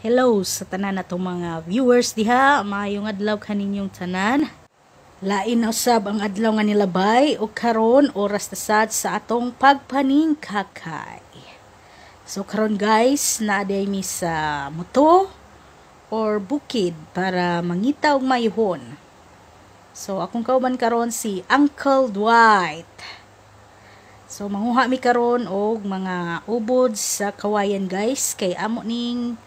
Hello sa tanan natong mga viewers diha, maayong adlaw kaninyong tanan. Lain na usab ang adlaw nga nilabay o karon oras na sad sa atong pagpaningkakay. So karon guys, naaday mi sa moto or bukid para mangita og mayuhon. So akong kauban karon si Uncle Dwight. So manguha mi karon og mga ubod sa kawayan guys, kay amo ning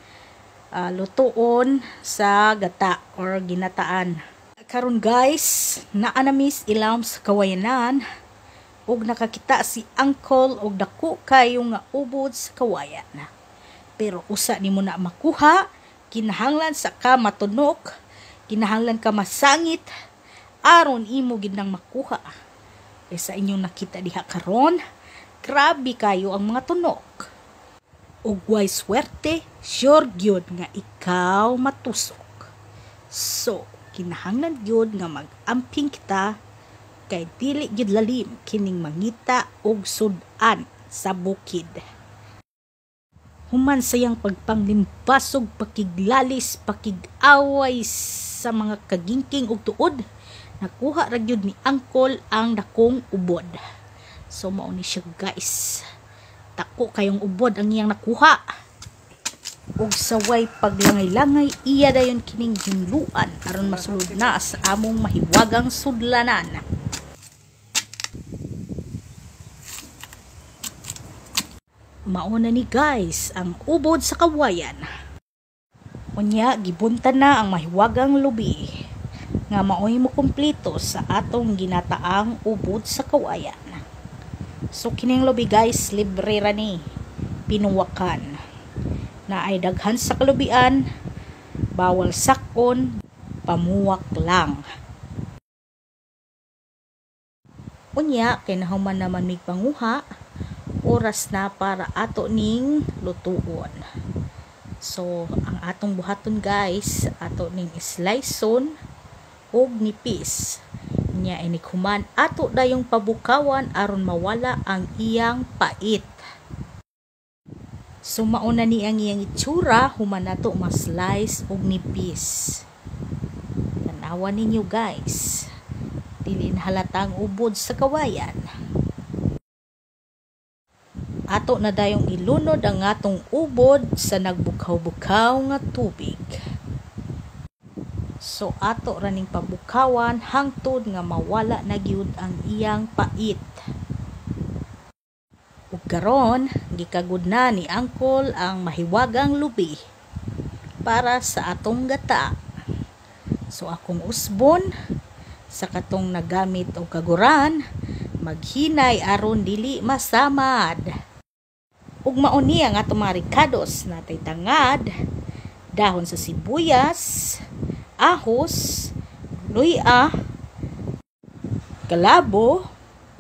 lutuon sa gata or ginataan. Karon guys, naa na mis ilawom sa kawayanan ug nakakita si Uncle og dako kayo nga ubod sa kawayan. Pero usa nimo na makuha, kinahanglan sa ka matunok, kinahanglan ka masangit aron imo gid nang makuha. E sa inyong nakita diha karon, grabe kayo ang mga tunok. Ug way swerte, sure gyud nga ikaw matusok. So, kinahanglan gyud nga mag-amping kita kay dili gyud lalim kining mangita og sud-an sa bukid. Human sayang pagpanglimpasog, pakiglalis, pakig-away sa mga kagingking ug tuod, nakuha ra gyud ni Uncle ang dakong ubod. So mao ni siya guys. Tako kayong ubod ang iyang nakuha. Ug saway paglangay-langay iya dayon kining hinluan aron masulod na sa among mahiwagang sudlanan. Mauna ni guys ang ubod sa kawayan. Unya gibuntan na ang mahiwagang lubi nga maoy mo kumpleto sa atong ginataang ubod sa kawayan. So kining lubi guys, libre ra ni, pinuwakan. Na ay daghan sa kalubian, bawal sakon, pamuwak lang. Unya, kinahuman naman mig panguha, oras na para ato ning lutuon. So, ang atong buhaton guys, ato ning sliceon og nipis. Nya inikhuman ato dayong pabukawan aron mawala ang iyang pait. So mauna ni ang iyang itsura, human nato ma-slice og nipis. Tanawa ninyo guys, dili na halata ang ubod sa kawayan. Ato na dayong ilunod ang atong ubod sa nagbukaw-bukaw nga tubig. So ato raning pabukawan hangtod nga mawala na gyud ang iyang pait. Ug karon gikagud na ni Uncle ang mahiwagang lubi para sa atong gata. So akong usbon sa katong nagamit og kaguran, maghinay aron dili masamad. Ug mauni ang atong mga ricados natay tangad, dahon sa sibuyas, ahos, luya, kalabo,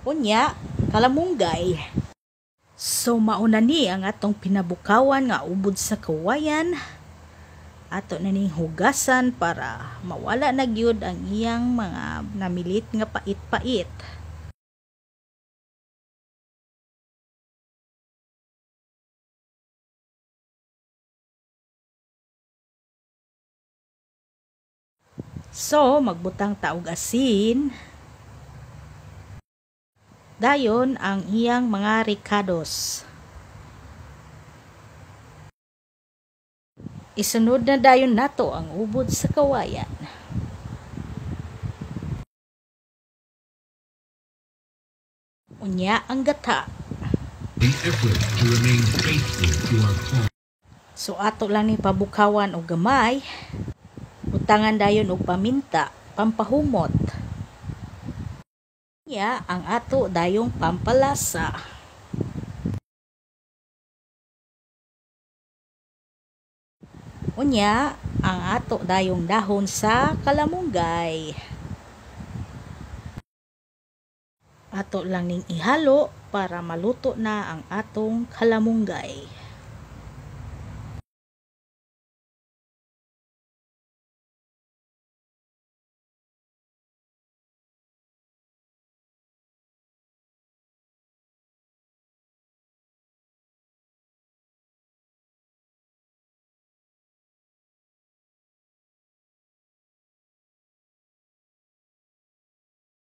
unya, kalamunggay. So mauna ni ang atong pinabukawan nga ubod sa kawayan. Ato na ning hugasan para mawala na gyud ang iyang mga namilit nga pait-pait. So, magbutang ta og asin. Dayon ang iyang mga ricados. Isunod na dayon nato ang ubod sa kawayan. Unya ang gata. The effort to remain faithful to our cause. So ato lang ni pabukawan og gamay. Butangan dayon og paminta, pampahumot. Unya ang ato dayong pampalasa. Unya ang ato dayong dahon sa kalamunggay. Ato lang ning ihalo para maluto na ang atong kalamunggay.